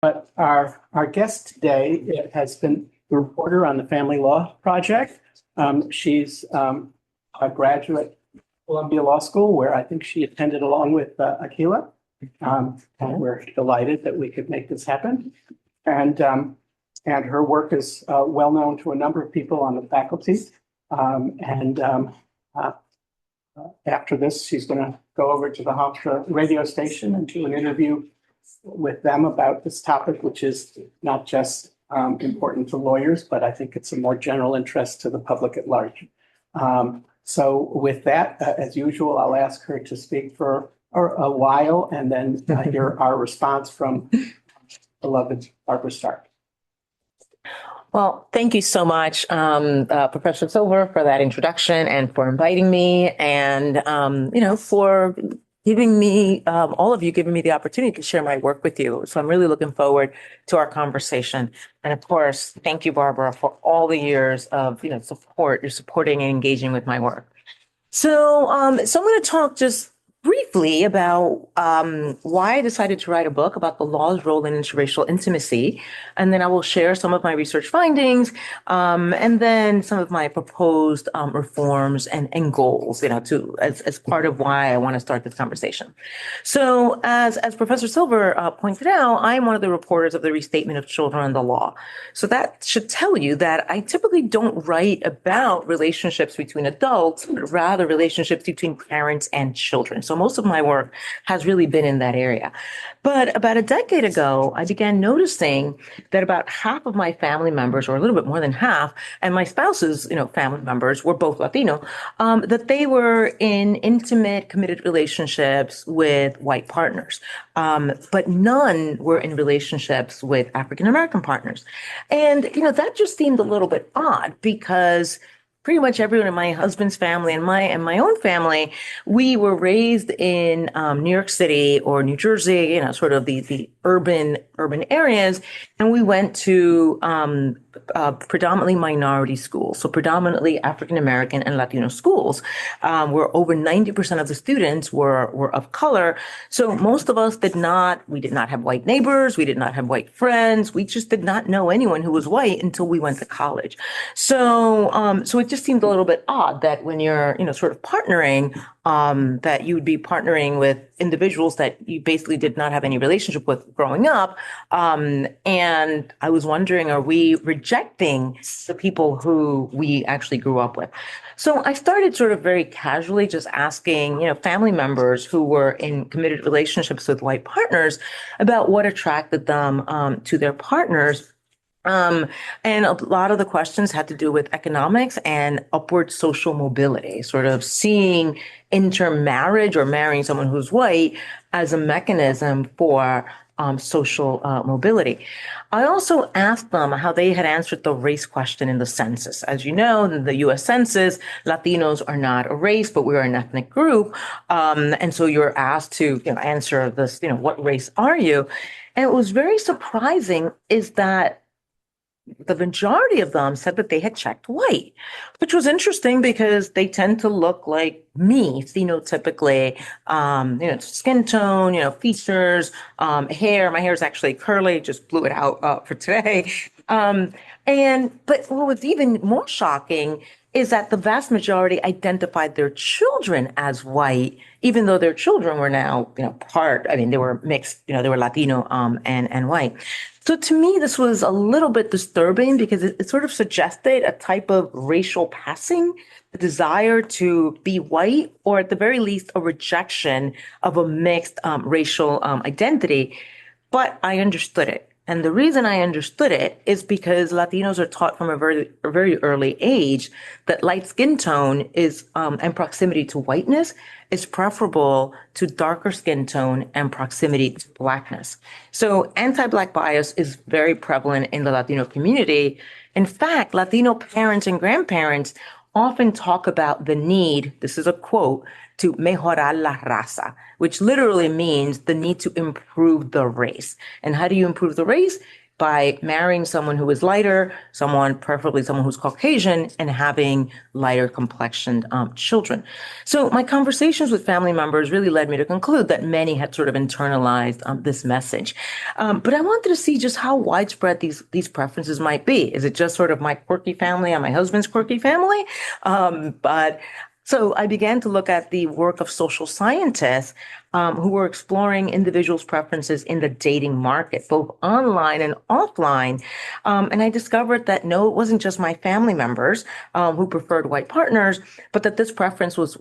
But our guest today has been the reporter on the Family Law Project. She's a graduate of Columbia Law School, where I think she attended along with Akila. And we're delighted that we could make this happen. And her work is well known to a number of people on the faculty. After this, she's going to go over to the Hofstra radio station and do an interview with them about this topic, which is not just important to lawyers, but I think it's a more general interest to the public at large. So with that, as usual, I'll ask her to speak for a while and then hear our response from beloved Barbara Stark. Well, thank you so much, Professor Silver, for that introduction and for inviting me and, for giving me, all of you giving me the opportunity to share my work with you. So I'm really looking forward to our conversation. And of course, thank you, Barbara, for all the years of, support. You're supporting and engaging with my work. So I'm going to talk just briefly about why I decided to write a book about the law's role in interracial intimacy. And then I will share some of my research findings and then some of my proposed reforms and goals, as part of why I want to start this conversation. So as Professor Silver pointed out, I'm one of the reporters of the Restatement of Children and the Law. So that should tell you that I typically don't write about relationships between adults, but rather relationships between parents and children. So most of my work has really been in that area. But about a decade ago, I began noticing that about half of my family members, or a little bit more than half, and my spouse's, family members were both Latino, that they were in intimate, committed relationships with white partners. But none were in relationships with African-American partners. And, that just seemed a little bit odd because pretty much everyone in my husband's family and my own family, we were raised in New York City or New Jersey, sort of the urban areas, and we went to predominantly minority schools, so predominantly African American and Latino schools, where over 90% of the students were of color. So most of us we did not have white neighbors, we did not have white friends, we just did not know anyone who was white until we went to college. So it just seemed a little bit odd that when you're, sort of partnering, that you would be partnering with individuals that you basically did not have any relationship with growing up. And I was wondering, are we rejecting the people who we actually grew up with? So I started sort of very casually just asking, family members who were in committed relationships with white partners about what attracted them to their partners. And a lot of the questions had to do with economics and upward social mobility, sort of seeing intermarriage or marrying someone who's white as a mechanism for social mobility. I also asked them how they had answered the race question in the census. As you know, in the U.S. Census, Latinos are not a race, but we're an ethnic group. And so you're asked to answer this, what race are you? And what was very surprising is that the majority of them said that they had checked white, which was interesting because they tend to look like me, phenotypically, skin tone, features, hair. My hair is actually curly, just blew it out for today. But what was even more shocking is that the vast majority identified their children as white, even though their children were now, they were mixed, they were Latino and white. So to me, this was a little bit disturbing because it sort of suggested a type of racial passing, the desire to be white, or at the very least, a rejection of a mixed racial identity. But I understood it. And the reason I understood it is because Latinos are taught from a very early age that light skin tone is and proximity to whiteness is preferable to darker skin tone and proximity to blackness. So anti-Black bias is very prevalent in the Latino community. In fact, Latino parents and grandparents often talk about the need, this is a quote, to mejorar la raza, which literally means the need to improve the race. And how do you improve the race? by marrying someone who is lighter, preferably someone who's Caucasian, and having lighter complexioned children. So my conversations with family members really led me to conclude that many had sort of internalized this message. But I wanted to see just how widespread these preferences might be. Is it just sort of my quirky family and my husband's quirky family? So I began to look at the work of social scientists who were exploring individuals' preferences in the dating market, both online and offline. And I discovered that no, it wasn't just my family members who preferred white partners, but that this preference was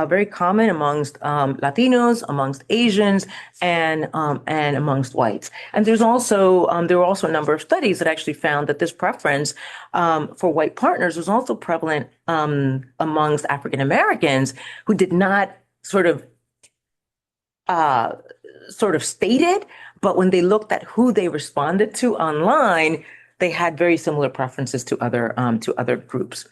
very common amongst Latinos, amongst Asians, and amongst whites. And there were also a number of studies that actually found that this preference for white partners was also prevalent amongst African Americans who did not sort of stated, but when they looked at who they responded to online, they had very similar preferences to other groups.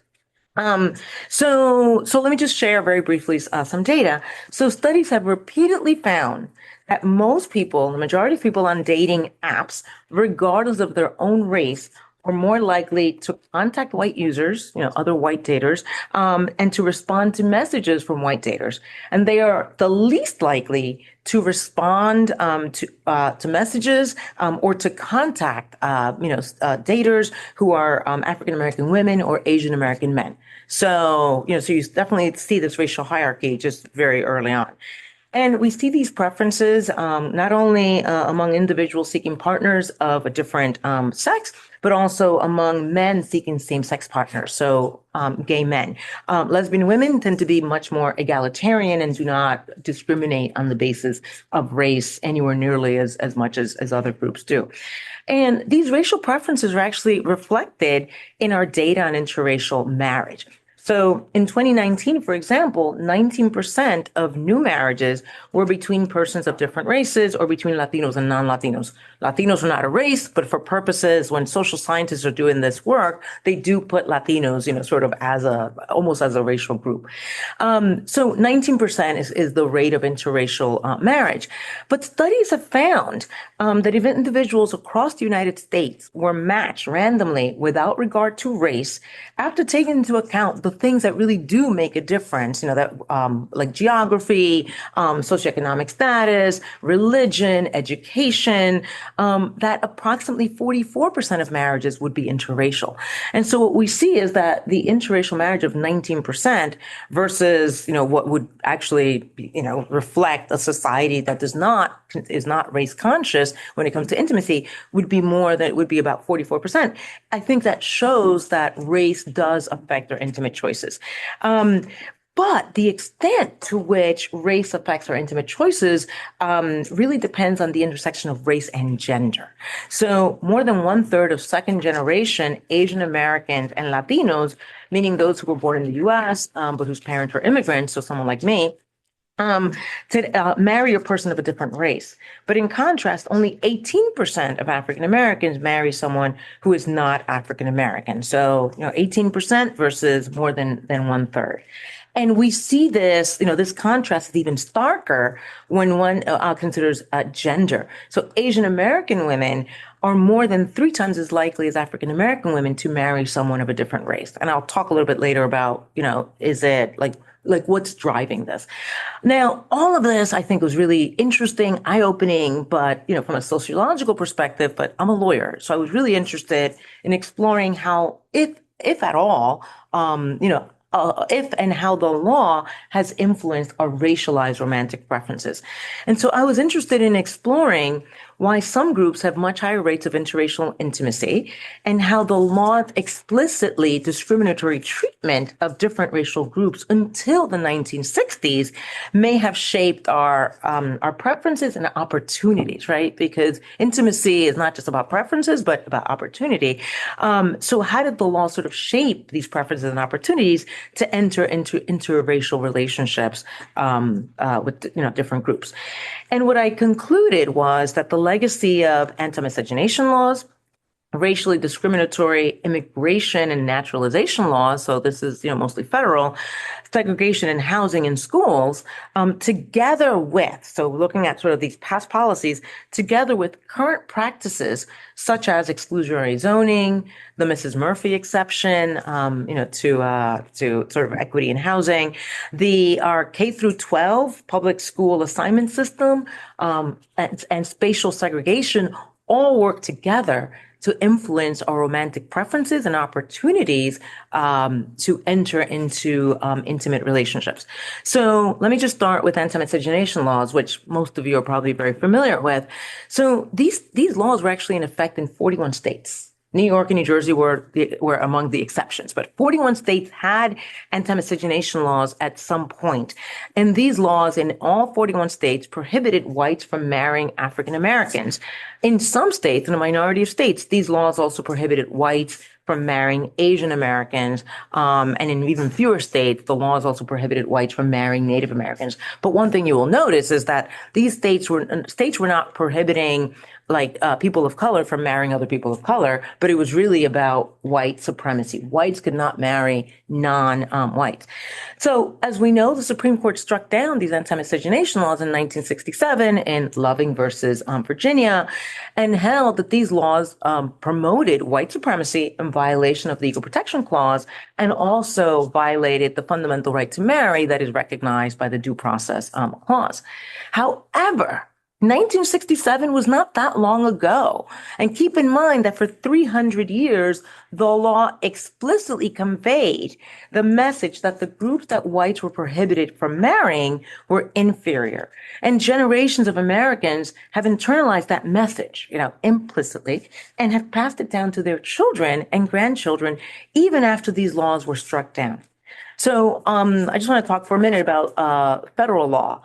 So let me just share very briefly some data. So studies have repeatedly found that most people, the majority of people on dating apps, regardless of their own race, are more likely to contact white users, other white daters, and to respond to messages from white daters. And they are the least likely to respond to messages or to contact daters who are African American women or Asian American men. So so you definitely see this racial hierarchy just very early on. And we see these preferences not only among individuals seeking partners of a different sex, but also among men seeking same-sex partners, so gay men. Lesbian women tend to be much more egalitarian and do not discriminate on the basis of race anywhere nearly as much as other groups do. And these racial preferences are actually reflected in our data on interracial marriage. So in 2019, for example, 19% of new marriages were between persons of different races or between Latinos and non-Latinos. Latinos are not a race, but for purposes, when social scientists are doing this work, they do put Latinos, sort of almost as a racial group. So 19% is the rate of interracial marriage. But studies have found that if individuals across the United States were matched randomly without regard to race, after taking into account the things that really do make a difference, that like geography, socioeconomic status, religion, education, that approximately 44% of marriages would be interracial. And so what we see is that the interracial marriage of 19% versus, what would actually, reflect a society that is not race conscious when it comes to intimacy would be about 44%. I think that shows that race does affect our intimate choices. But the extent to which race affects our intimate choices really depends on the intersection of race and gender. So more than 1/3 of second generation Asian Americans and Latinos, meaning those who were born in the US, but whose parents were immigrants, so someone like me, to marry a person of a different race. But in contrast, only 18% of African Americans marry someone who is not African American. So, 18% versus more than 1/3. And we see this, this contrast is even starker when one considers gender. So Asian American women are more than 3 times as likely as African American women to marry someone of a different race. And I'll talk a little bit later about, is it like what's driving this? Now, all of this I think was really interesting, eye-opening, but, from a sociological perspective, but I'm a lawyer. So I was really interested in exploring how, if at all, if and how the law has influenced our racialized romantic preferences. And so I was interested in exploring why some groups have much higher rates of interracial intimacy and how the law explicitly discriminatory treatment of different racial groups until the 1960s may have shaped our preferences and opportunities, right? Because intimacy is not just about preferences, but about opportunity. So how did the law sort of shape these preferences and opportunities to enter into interracial relationships with different groups? And what I concluded was that the legacy of anti-miscegenation laws, racially discriminatory immigration and naturalization laws, so this is, mostly federal, segregation in housing and schools, together with, so looking at sort of these past policies, together with current practices such as exclusionary zoning, the Mrs. Murphy exception, to sort of equity in housing, our K through 12 public school assignment system, and spatial segregation all work together to influence our romantic preferences and opportunities to enter into intimate relationships. So let me just start with anti-miscegenation laws, which most of you are probably very familiar with. So these laws were actually in effect in 41 states. New York and New Jersey were among the exceptions, but 41 states had anti-miscegenation laws at some point. And these laws in all 41 states prohibited whites from marrying African Americans. In some states, in a minority of states, these laws also prohibited whites from marrying Asian Americans. And in even fewer states, the laws also prohibited whites from marrying Native Americans. But one thing you will notice is that these states were not prohibiting people of color from marrying other people of color, but it was really about white supremacy. Whites could not marry non-whites. So as we know, the Supreme Court struck down these anti-miscegenation laws in 1967 in Loving versus Virginia, and held that these laws promoted white supremacy in violation of the Equal Protection Clause, and also violated the fundamental right to marry that is recognized by the Due Process Clause. However, 1967 was not that long ago. And keep in mind that for 300 years, the law explicitly conveyed the message that the groups that whites were prohibited from marrying were inferior. And generations of Americans have internalized that message, implicitly, and have passed it down to their children and grandchildren, even after these laws were struck down. So I just want to talk for a minute about federal law.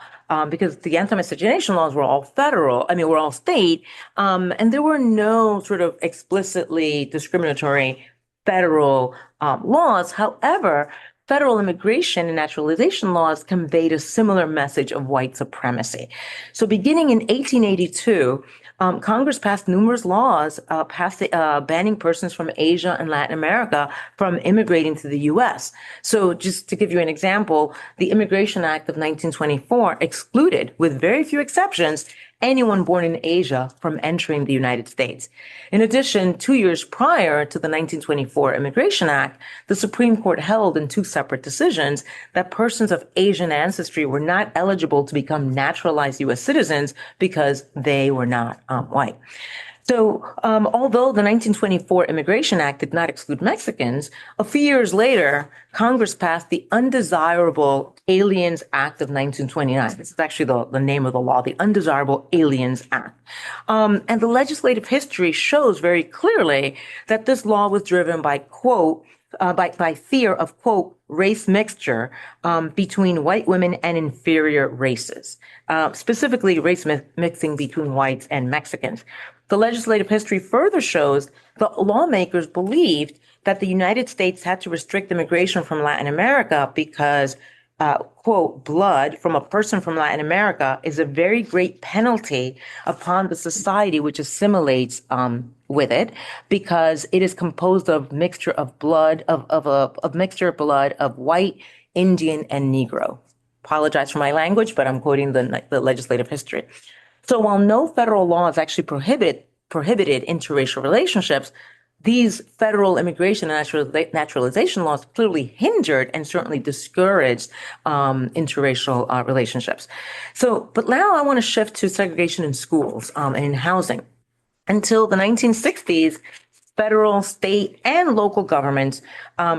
Because the anti-miscegenation laws were all were all state, and there were no sort of explicitly discriminatory federal laws. However, federal immigration and naturalization laws conveyed a similar message of white supremacy. So beginning in 1882, Congress passed numerous laws banning persons from Asia and Latin America from immigrating to the U.S. So just to give you an example, the Immigration Act of 1924 excluded, with very few exceptions, anyone born in Asia from entering the United States. In addition, 2 years prior to the 1924 Immigration Act, the Supreme Court held in two separate decisions that persons of Asian ancestry were not eligible to become naturalized U.S. citizens because they were not white. So although the 1924 Immigration Act did not exclude Mexicans, a few years later, Congress passed the Undesirable Aliens Act of 1929. This is actually the name of the law, the Undesirable Aliens Act. And the legislative history shows very clearly that this law was driven by, quote, by fear of, quote, race mixture between white women and inferior races, specifically race mixing between whites and Mexicans. The legislative history further shows the lawmakers believed that the United States had to restrict immigration from Latin America because, quote, blood from a person from Latin America is a very great penalty upon the society which assimilates with it, because it is composed of mixture of blood, of mixture of blood of white, Indian, and Negro. Apologize for my language, but I'm quoting the legislative history. So while no federal laws actually prohibited interracial relationships, these federal immigration and naturalization laws clearly hindered and certainly discouraged interracial relationships. So, but now I want to shift to segregation in schools and in housing. Until the 1960s, federal, state, and local governments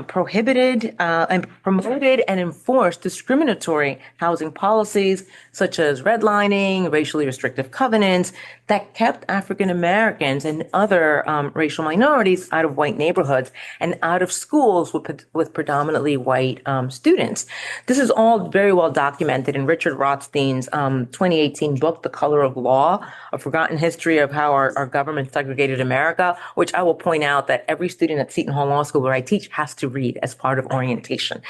prohibited and promoted and enforced discriminatory housing policies such as redlining, racially restrictive covenants that kept African Americans and other racial minorities out of white neighborhoods and out of schools with predominantly white students. This is all very well documented in Richard Rothstein's 2018 book, The Color of Law, A Forgotten History of How Our Government Segregated America, which I will point out that every student at Seton Hall Law School where I teach has to read as part of orientation.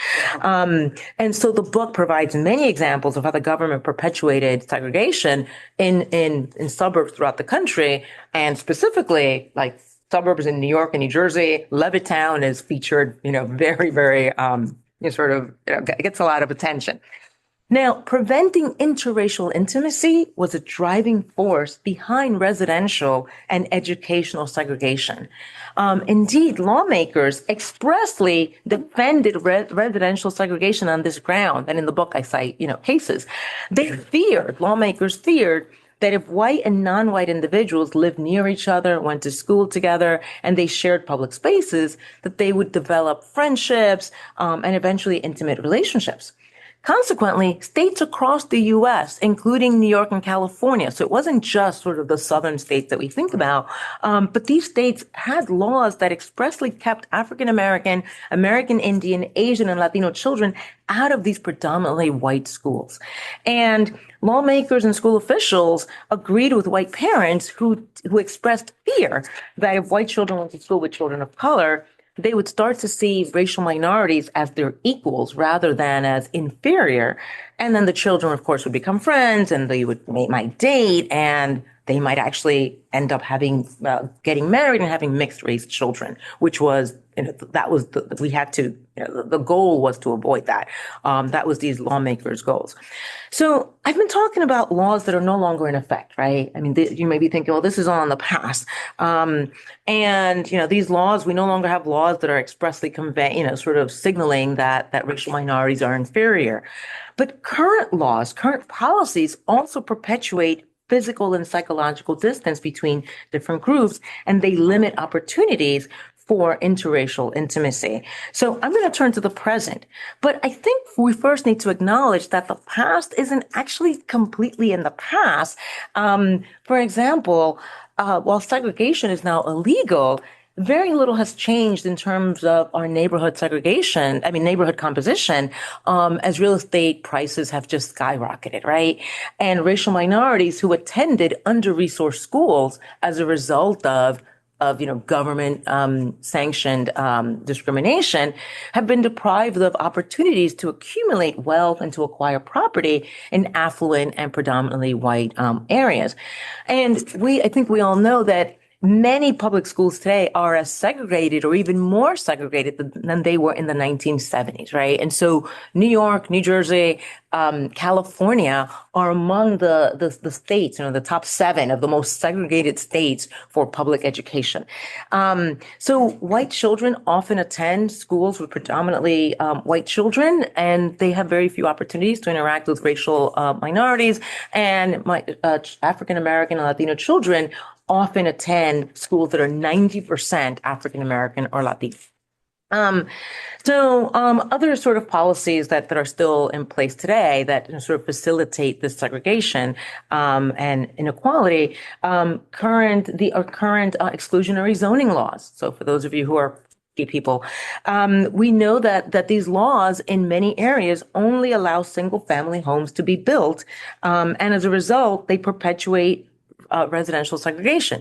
And so the book provides many examples of how the government perpetuated segregation in suburbs throughout the country, and specifically like suburbs in New York and New Jersey, Levittown is featured, very, very, gets a lot of attention. Now, preventing interracial intimacy was a driving force behind residential and educational segregation. Indeed, lawmakers expressly defended residential segregation on this ground. And in the book, I cite, cases. Lawmakers feared that if white and non-white individuals lived near each other, went to school together, and they shared public spaces, that they would develop friendships and eventually intimate relationships. Consequently, states across the U.S., including New York and California, so it wasn't just sort of the southern states that we think about, but these states had laws that expressly kept African American, American Indian, Asian, and Latino children out of these predominantly white schools. And lawmakers and school officials agreed with white parents who expressed fear that if white children went to school with children of color, they would start to see racial minorities as their equals rather than as inferior. And then the children, of course, would become friends and they might date and they might actually end up getting married and having mixed race children, which was, the goal was to avoid that. That was these lawmakers' goals. So I've been talking about laws that are no longer in effect, right? I mean, you may be thinking, well, this is all in the past. These laws, we no longer have laws that are expressly sort of signaling that racial minorities are inferior. But current policies also perpetuate physical and psychological distance between different groups, and they limit opportunities for interracial intimacy. So I'm going to turn to the present, but I think we first need to acknowledge that the past isn't actually completely in the past. For example, while segregation is now illegal, very little has changed in terms of our neighborhood composition, as real estate prices have just skyrocketed, right? And racial minorities who attended under-resourced schools as a result of government sanctioned discrimination have been deprived of opportunities to accumulate wealth and to acquire property in affluent and predominantly white areas. And I think we all know that many public schools today are as segregated or even more segregated than they were in the 1970s, right? And so New York, New Jersey, California are among the states, the top 7 of the most segregated states for public education. So white children often attend schools with predominantly white children, and they have very few opportunities to interact with racial minorities. And African American and Latino children often attend schools that are 90% African American or Latino. Other sort of policies that are still in place today that sort of facilitate this segregation and inequality, current exclusionary zoning laws. So for those of you who are people, we know that these laws in many areas only allow single family homes to be built. And as a result, they perpetuate residential segregation.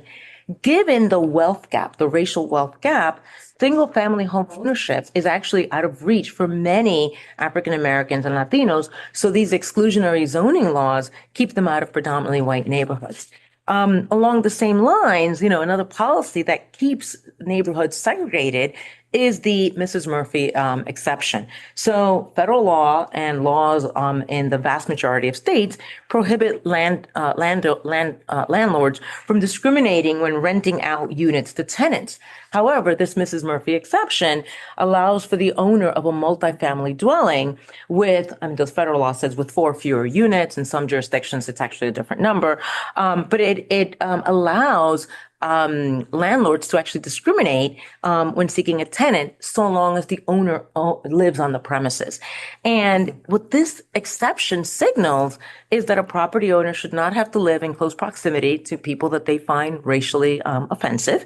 Given the racial wealth gap, single family home ownership is actually out of reach for many African Americans and Latinos. So these exclusionary zoning laws keep them out of predominantly white neighborhoods. Along the same lines, another policy that keeps neighborhoods segregated is the Mrs. Murphy exception. So federal law and laws in the vast majority of states prohibit landlords from discriminating when renting out units to tenants. However, this Mrs. Murphy exception allows for the owner of a multifamily dwelling the federal law says with 4 fewer units. In some jurisdictions, it's actually a different number. But it allows landlords to actually discriminate when seeking a tenant so long as the owner lives on the premises. And what this exception signals is that a property owner should not have to live in close proximity to people that they find racially offensive.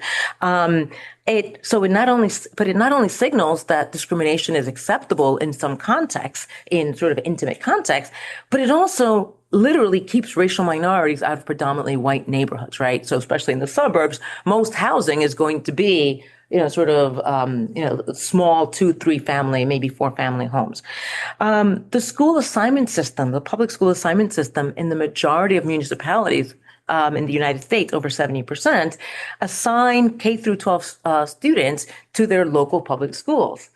It not only signals that discrimination is acceptable in some contexts, in sort of intimate context, but it also literally keeps racial minorities out of predominantly white neighborhoods, right? So especially in the suburbs, most housing is going to be, small 2, 3 family, maybe 4 family homes. The public school assignment system in the majority of municipalities in the United States, over 70%, assign K through 12 students to their local public schools.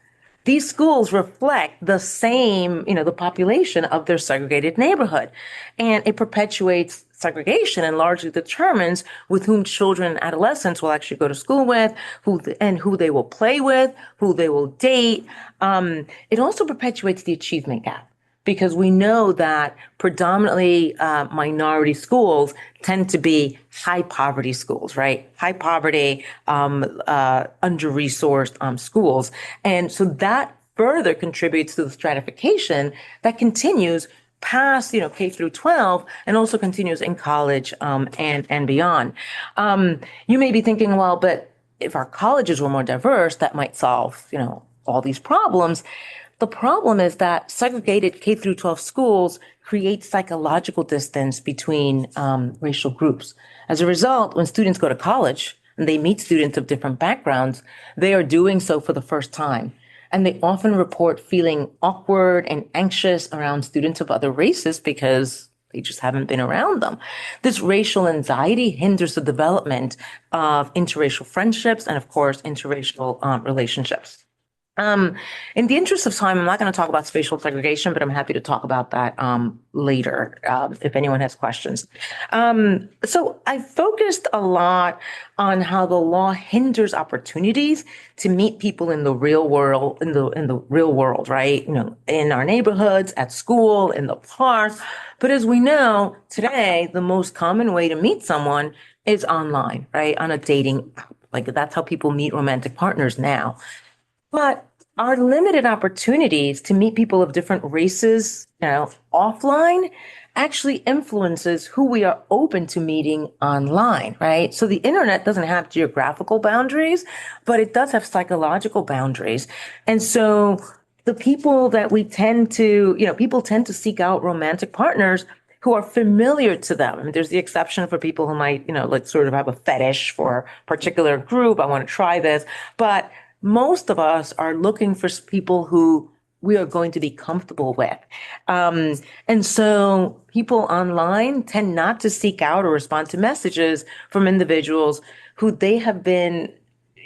These schools reflect the same, the population of their segregated neighborhood. And it perpetuates segregation and largely determines with whom children and adolescents will actually go to school with, who they will play with, who they will date. It also perpetuates the achievement gap, because we know that predominantly minority schools tend to be high poverty schools, right? High poverty, under-resourced schools. And so that further contributes to the stratification that continues past, K through 12 and also continues in college and beyond. You may be thinking, well, but if our colleges were more diverse, that might solve, all these problems. The problem is that segregated K through 12 schools create psychological distance between racial groups. As a result, when students go to college and they meet students of different backgrounds, they are doing so for the first time. And they often report feeling awkward and anxious around students of other races because they just haven't been around them. This racial anxiety hinders the development of interracial friendships and, of course, interracial relationships. In the interest of time, I'm not going to talk about spatial segregation, but I'm happy to talk about that later if anyone has questions. So I focused a lot on how the law hinders opportunities to meet people in the real world, in the real world, right? In our neighborhoods, at school, in the park. But as we know, today, the most common way to meet someone is online, right? On a dating app. Like that's how people meet romantic partners now. But our limited opportunities to meet people of different races, offline actually influences who we are open to meeting online, right? So the internet doesn't have geographical boundaries, but it does have psychological boundaries. And so the people that people tend to seek out romantic partners who are familiar to them. I mean, there's the exception for people who might, like sort of have a fetish for a particular group. I want to try this, but most of us are looking for people who we are going to be comfortable with. And so people online tend not to seek out or respond to messages from individuals who they have been,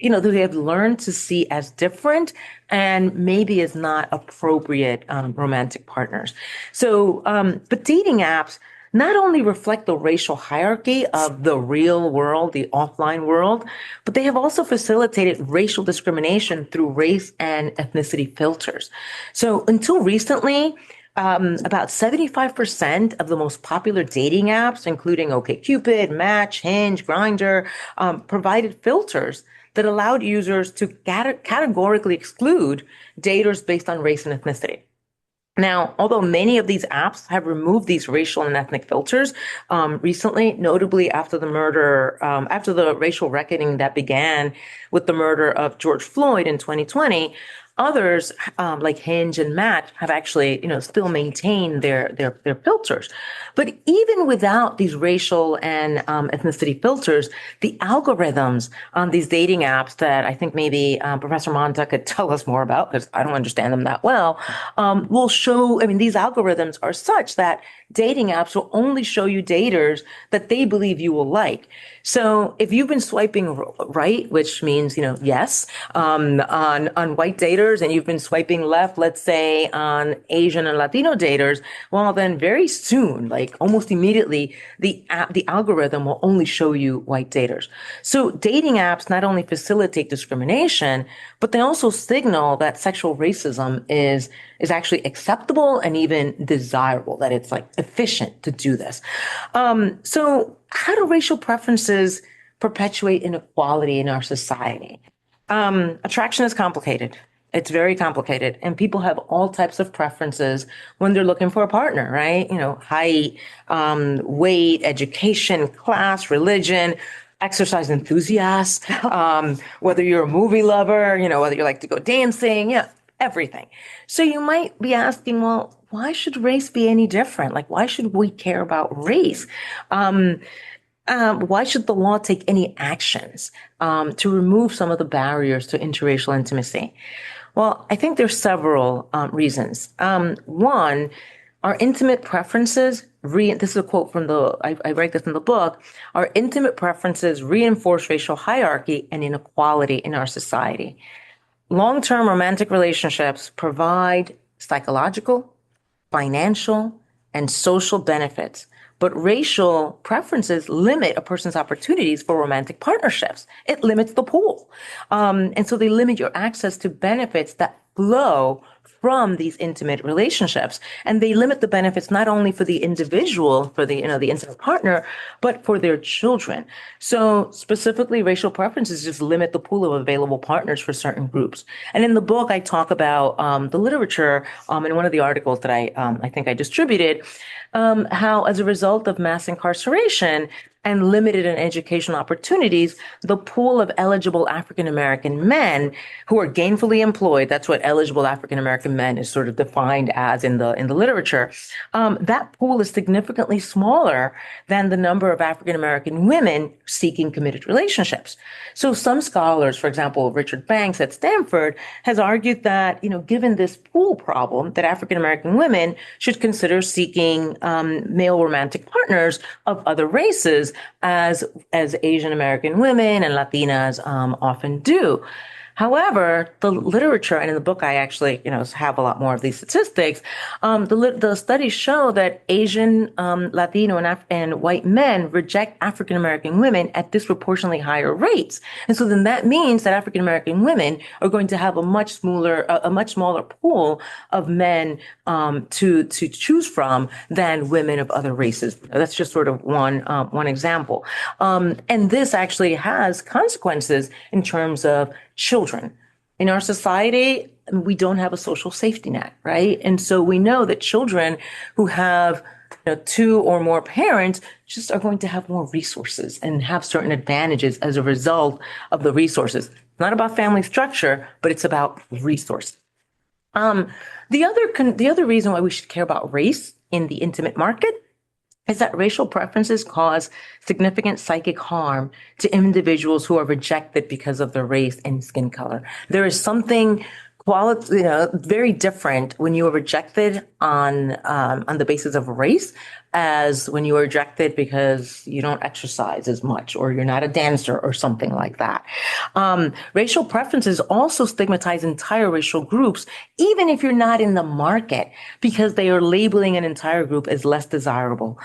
who they have learned to see as different and maybe as not appropriate romantic partners. So, but dating apps not only reflect the racial hierarchy of the real world, the offline world, but they have also facilitated racial discrimination through race and ethnicity filters. So until recently, about 75% of the most popular dating apps, including OkCupid, Match, Hinge, Grindr, provided filters that allowed users to categorically exclude daters based on race and ethnicity. Now, although many of these apps have removed these racial and ethnic filters recently, notably after the racial reckoning that began with the murder of George Floyd in 2020, others like Hinge and Match have actually, still maintained their filters. But even without these racial and ethnicity filters, the algorithms on these dating apps that I think maybe Professor Montecou could tell us more about, because I don't understand them that well, will show, these algorithms are such that dating apps will only show you daters that they believe you will like. So if you've been swiping right, which means, yes, on white daters, and you've been swiping left, let's say on Asian and Latino daters, well, then very soon, like almost immediately, the algorithm will only show you white daters. So dating apps not only facilitate discrimination, but they also signal that sexual racism is actually acceptable and even desirable, that it's like efficient to do this. So how do racial preferences perpetuate inequality in our society? Attraction is complicated. It's very complicated. And people have all types of preferences when they're looking for a partner, right? Height, weight, education, class, religion, exercise enthusiast, whether you're a movie lover, whether you like to go dancing, everything. So you might be asking, well, why should race be any different? Like, why should we care about race? Why should the law take any actions to remove some of the barriers to interracial intimacy? Well, I think there's several reasons. One, Our intimate preferences, this is a quote from I write this in the book, our intimate preferences reinforce racial hierarchy and inequality in our society. Long-term romantic relationships provide psychological, financial, and social benefits, but racial preferences limit a person's opportunities for romantic partnerships. It limits the pool. And so they limit your access to benefits that flow from these intimate relationships. And they limit the benefits not only for the individual, for the intimate partner, but for their children. So specifically, racial preferences just limit the pool of available partners for certain groups. And in the book, I talk about the literature in one of the articles that I think I distributed, how as a result of mass incarceration and limited in educational opportunities, the pool of eligible African American men who are gainfully employed, that's what eligible African American men is sort of defined as in the literature, that pool is significantly smaller than the number of African American women seeking committed relationships. So some scholars, for example, Richard Banks at Stanford, has argued that, given this pool problem, that African American women should consider seeking male romantic partners of other races, as Asian American women and Latinas often do. However, the literature, and in the book I actually, have a lot more of these statistics. The studies show that Asian, Latino, and white men reject African American women at disproportionately higher rates, and so then that means that African American women are going to have a much smaller pool of men to choose from than women of other races. That's just sort of one example, and this actually has consequences in terms of children. In our society, we don't have a social safety net, right? And so we know that children who have two or more parents just are going to have more resources and have certain advantages as a result of the resources. It's not about family structure, but it's about resources. The other reason why we should care about race in the intimate market is that racial preferences cause significant psychic harm to individuals who are rejected because of their race and skin color. There is something very different when you are rejected on the basis of race as when you are rejected because you don't exercise as much or you're not a dancer or something like that. Racial preferences also stigmatize entire racial groups, even if you're not in the market, because they are labeling an entire group as less desirable.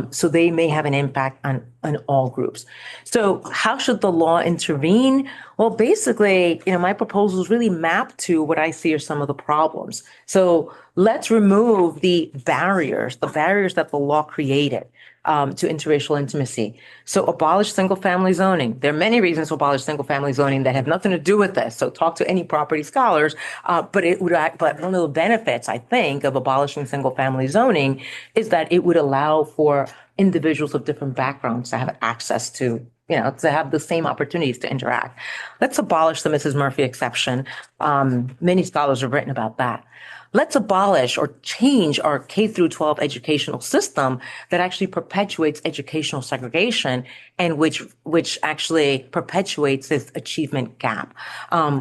So they may have an impact on all groups. So how should the law intervene? Well, basically, my proposals really map to what I see are some of the problems. So let's remove the barriers that the law created to interracial intimacy. So abolish single-family zoning. There are many reasons to abolish single-family zoning that have nothing to do with this. So talk to any property scholars. But one of the benefits, I think, of abolishing single-family zoning is that it would allow for individuals of different backgrounds to have access to have the same opportunities to interact. Let's abolish the Mrs. Murphy exception. Many scholars have written about that. Let's abolish or change our K through 12 educational system that actually perpetuates educational segregation and which actually perpetuates this achievement gap.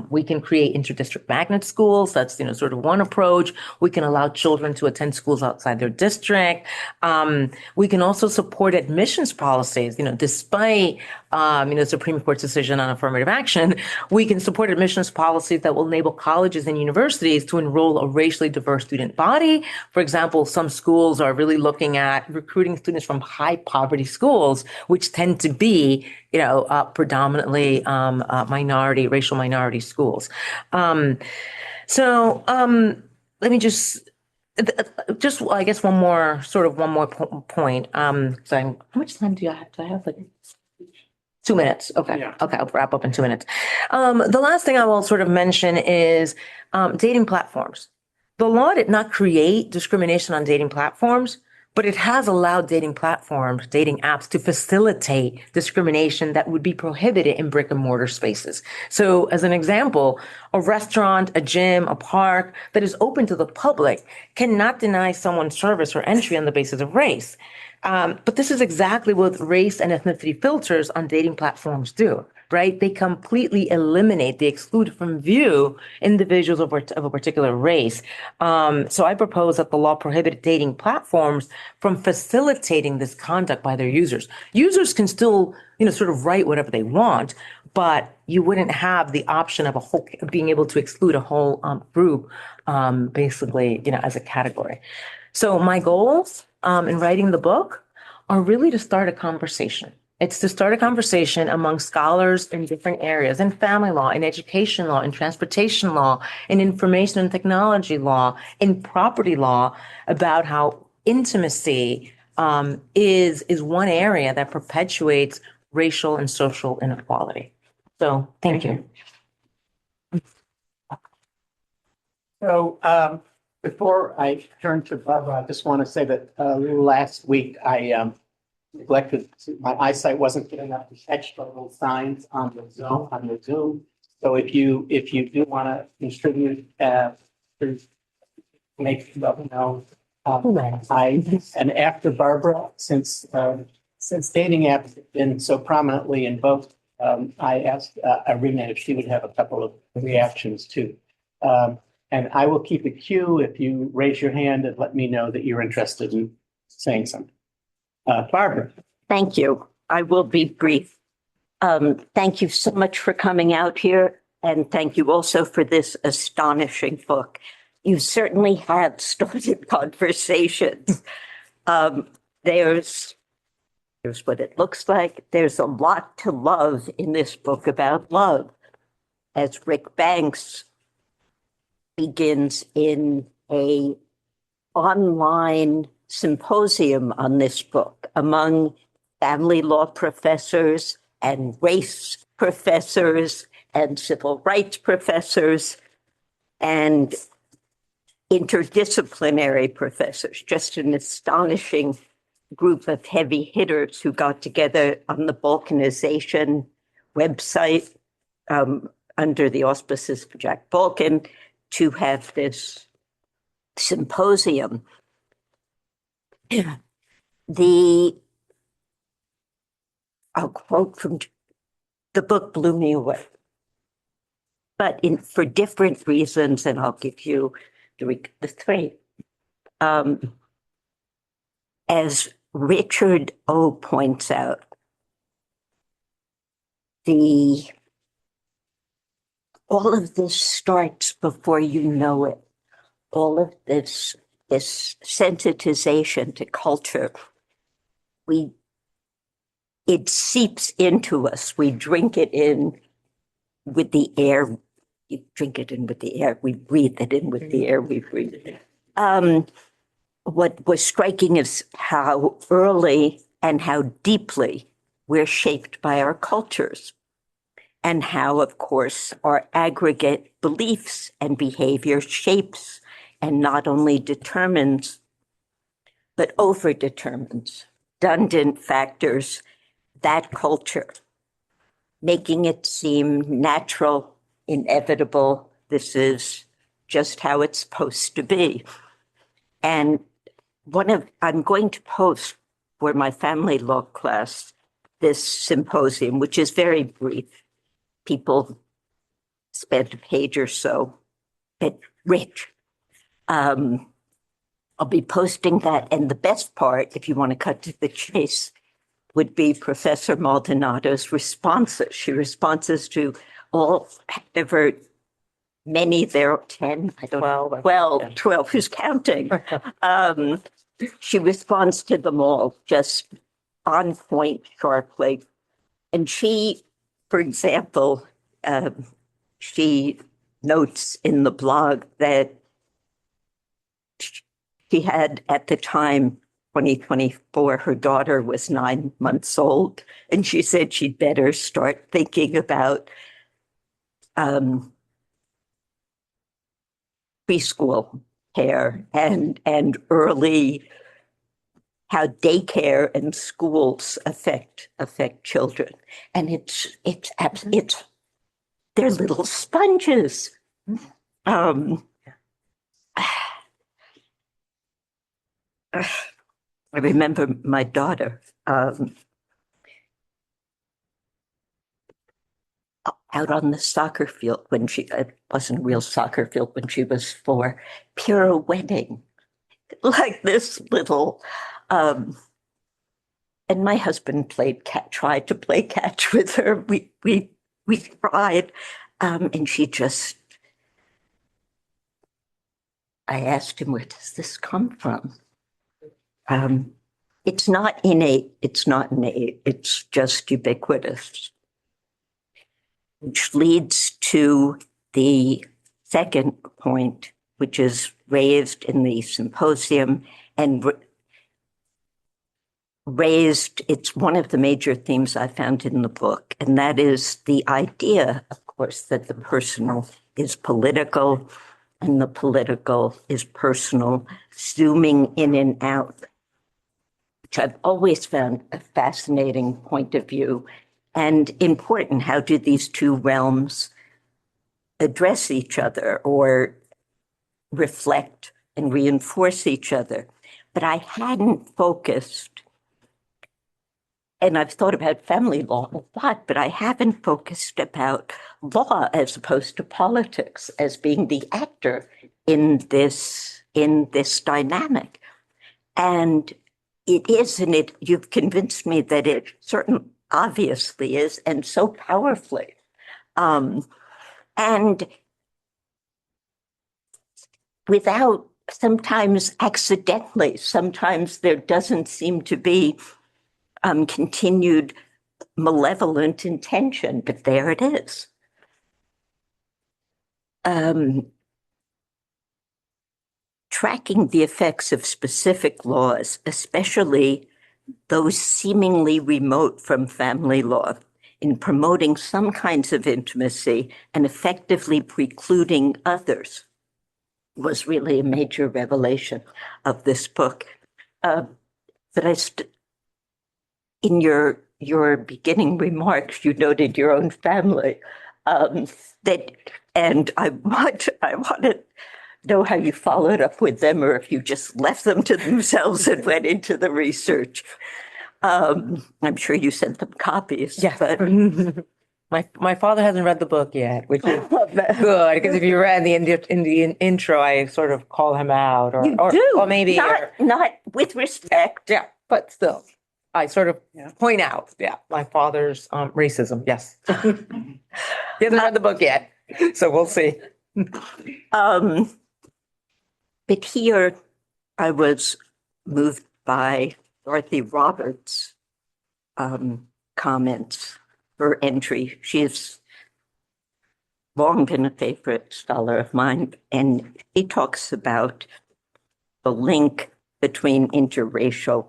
We can create interdistrict magnet schools. That's, sort of one approach. We can allow children to attend schools outside their district. We can also support admissions policies, despite, the Supreme Court's decision on affirmative action. We can support admissions policies that will enable colleges and universities to enroll a racially diverse student body. For example, some schools are really looking at recruiting students from high poverty schools, which tend to be, predominantly racial minority schools. Let me just I guess one more point. So how much time do I have? Do I have 2 minutes? Okay. Yeah. Okay. I'll wrap up in 2 minutes. The last thing I will sort of mention is dating platforms. The law did not create discrimination on dating platforms, but it has allowed dating platforms, dating apps to facilitate discrimination that would be prohibited in brick and mortar spaces. So as an example, a restaurant, a gym, a park that is open to the public cannot deny someone service or entry on the basis of race. But this is exactly what race and ethnicity filters on dating platforms do. right? They completely eliminate, they exclude from view individuals of a particular race. So I propose that the law prohibit dating platforms from facilitating this conduct by their users. Users can still, sort of write whatever they want, but you wouldn't have the option of being able to exclude a whole group, basically, as a category. So my goals in writing the book are really to start a conversation. It's to start a conversation among scholars in different areas, in family law, in education law, in transportation law, in information and technology law, in property law, about how intimacy is one area that perpetuates racial and social inequality. So thank you. So before I turn to Barbara, I just want to say that last week I neglected, my eyesight wasn't good enough to catch the little signs on the Zoom. So if you do want to contribute, make let me know. And after Barbara, since dating apps have been so prominently invoked, I asked Irina if she would have a couple of reactions too. And I will keep a queue if you raise your hand and let me know that you're interested in saying something. Barbara. Thank you. I will be brief. Thank you so much for coming out here. And thank you also for this astonishing book. You certainly have started conversations. There's what it looks like. There's a lot to love in this book about love. As Rick Banks begins in a online symposium on this book among family law professors and race professors and civil rights professors and interdisciplinary professors, just an astonishing group of heavy hitters who got together on the balkanization website under the auspices of Jack Balkan to have this symposium. I'll quote from the book blew me away, but for different reasons, and I'll give you the three. As Richard O. points out, all of this starts before you know it. All of this sensitization to culture, it seeps into us. We drink it in with the air. You drink it in with the air. We breathe it in with the air we breathe. What was striking is how early and how deeply we're shaped by our cultures, and how, of course, our aggregate beliefs and behavior shapes and not only determines, but over-determines, redundant factors, that culture, making it seem natural, inevitable. This is just how it's supposed to be. And I'm going to post for my family law class this symposium, which is very brief. People spent a page or so, but rich. I'll be posting that. And the best part, if you want to cut to the chase, would be Professor Maldonado's responses. She responses to all, ever many, there are 10, I don't know, 12, who's counting? She responds to them all just on point, sharply. And she, for example, she notes in the blog that she had at the time, 2024, her daughter was 9 months old, and she said she'd better start thinking about preschool care and early, how daycare and schools affect children. And it's they're little sponges. I remember my daughter out on the soccer field when it wasn't a real soccer field when she was 4, pirouetting like this little, and my husband tried to play catch with her. We tried, and she just, I asked him, where does this come from? It's not innate, it's just ubiquitous. Which leads to the second point, which is raised in the symposium and it's one of the major themes I found in the book, and that is the idea, of course, that the personal is political and the political is personal, zooming in and out, which I've always found a fascinating point of view and important. How do these two realms address each other or reflect and reinforce each other? But I hadn't focused, and I've thought about family law a lot, but I haven't focused about law as opposed to politics as being the actor in this dynamic. And it is, and you've convinced me that it certainly obviously is, and so powerfully. And without, sometimes accidentally, sometimes there doesn't seem to be continued malevolent intention, but there it is. Tracking the effects of specific laws, especially those seemingly remote from family law, in promoting some kinds of intimacy and effectively precluding others, was really a major revelation of this book. But in your beginning remarks, you noted your own family. And I want to know how you followed up with them, or if you just left them to themselves and went into the research. I'm sure you sent them copies. Yes. But My father hasn't read the book yet, which is good, because if you read in the intro, I sort of call him out, you do, or maybe not with respect. yeah, but still, I sort of point out, my father's racism. Yes, he hasn't read the book yet, so we'll see. But here, I was moved by Dorothy Roberts' comments, her entry. She has long been a favorite scholar of mine, and she talks about the link between interracial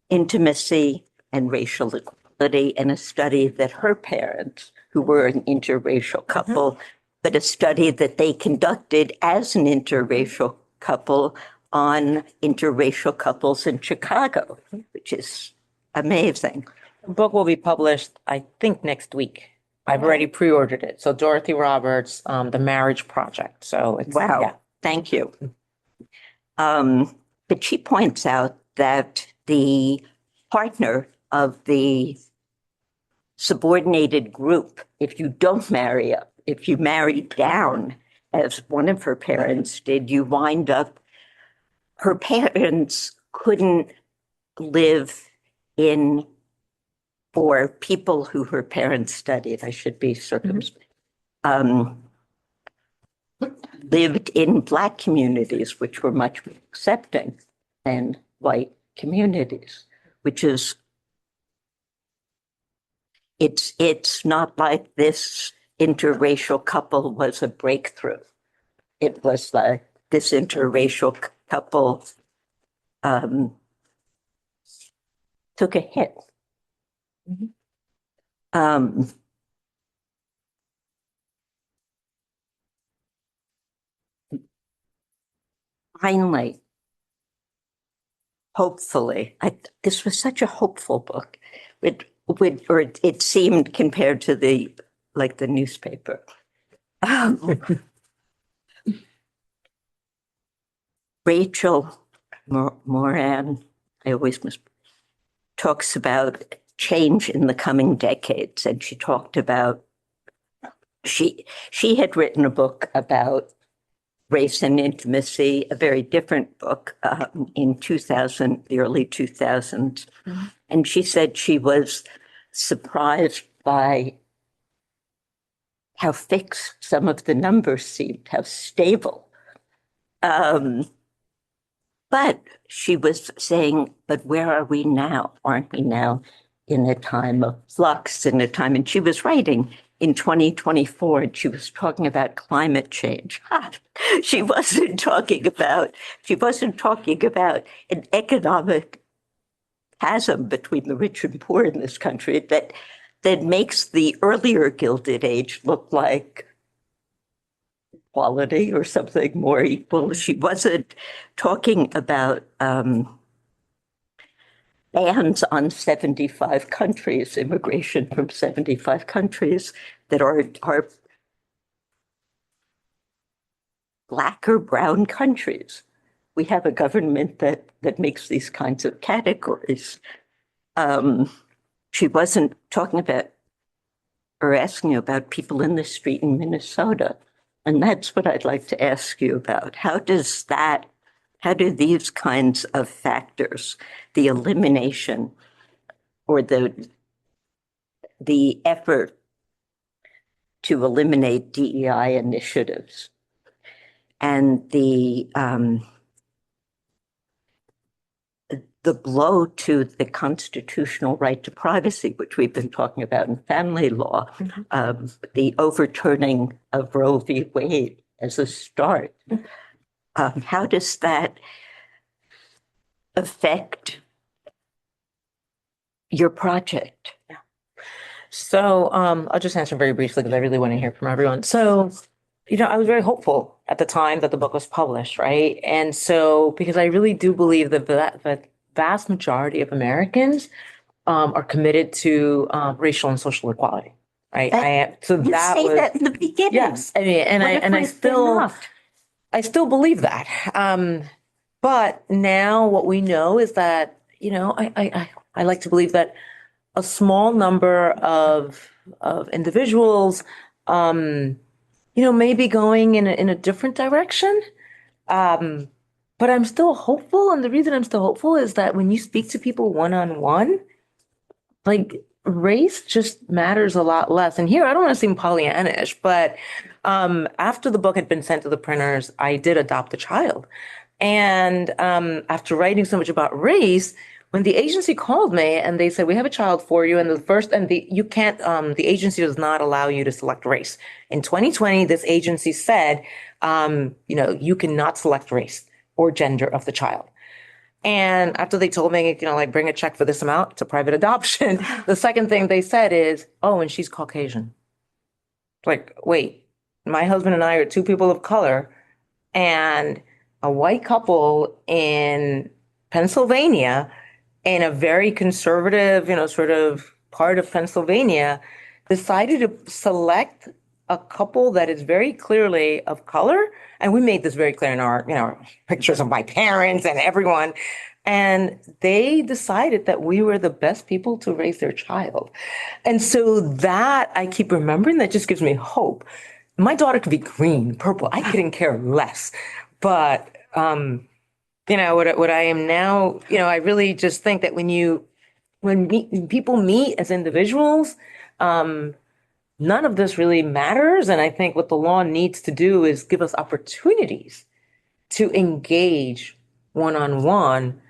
intimacy and racial equality, and a study that her parents, who were an interracial couple, but a study that they conducted as an interracial couple on interracial couples in Chicago, which is amazing. The book will be published, I think, next week. I've already pre-ordered it. So Dorothy Roberts, The Marriage Project. So it's, wow, yeah. Thank you. But she points out that the partner of the subordinated group, if you don't marry up, if you marry down, as one of her parents did, you wind up, her parents couldn't live in, or people who her parents studied, I should be circumspect, lived in Black communities, which were much more accepting than white communities, which is, it's not like this interracial couple was a breakthrough. It was like this interracial couple took a hit. Finally, hopefully, this was such a hopeful book. It seemed, compared to the newspaper. Rachel Moran, I always talks about change in the coming decades, and she talked about she had written a book about race and intimacy, a very different book in 2000, the early 2000s. Mhm. And she said she was surprised by how fixed some of the numbers seemed, how stable. But she was saying, but where are we now? Aren't we now in a time of flux, in a time, and she was writing in 2024, and she was talking about climate change. She wasn't talking about an economic chasm between the rich and poor in this country that makes the earlier Gilded Age look like equality or something more equal. She wasn't talking about bans on 75 countries, immigration from 75 countries that are black or brown countries. We have a government that makes these kinds of categories. She wasn't talking about or asking you about people in the street in Minnesota. And that's what I'd like to ask you about. How do these kinds of factors, the elimination or the effort to eliminate DEI initiatives and the blow to the constitutional right to privacy, which we've been talking about in family law, the overturning of Roe v. Wade as a start. How does that affect your project? So I'll just answer very briefly because I really want to hear from everyone. So, I was very hopeful at the time that the book was published, right? And so, because I really do believe that the vast majority of Americans are committed to racial and social equality, right? So You that say was that in the beginning. yes. I mean, and I still believe that. But now what we know is that, I like to believe that a small number of individuals, may be going in a different direction. But I'm still hopeful. And the reason I'm still hopeful is that when you speak to people one-on-one, like race just matters a lot less. And here, I don't want to seem Pollyannish, but after the book had been sent to the printers, I did adopt a child. And after writing so much about race, when the agency called me and they said, we have a child for you, and the agency does not allow you to select race. In 2020, this agency said, you cannot select race or gender of the child. And after they told me, bring a check for this amount, it's a private adoption. The second thing they said is, oh, and she's Caucasian. Like, wait, my husband and I are two people of color, and a white couple in Pennsylvania, in a very conservative, sort of part of Pennsylvania, decided to select a couple that is very clearly of color. And we made this very clear in our, pictures of my parents and everyone. And they decided that we were the best people to raise their child. And so that I keep remembering, that just gives me hope. My daughter could be green, purple. I couldn't care less. But, what I am now, I really just think that when people meet as individuals, none of this really matters. And I think what the law needs to do is give us opportunities to engage one-on-one.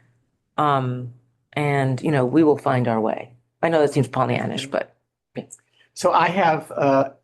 And, we will find our way. I know that seems Pollyannish, but. So I have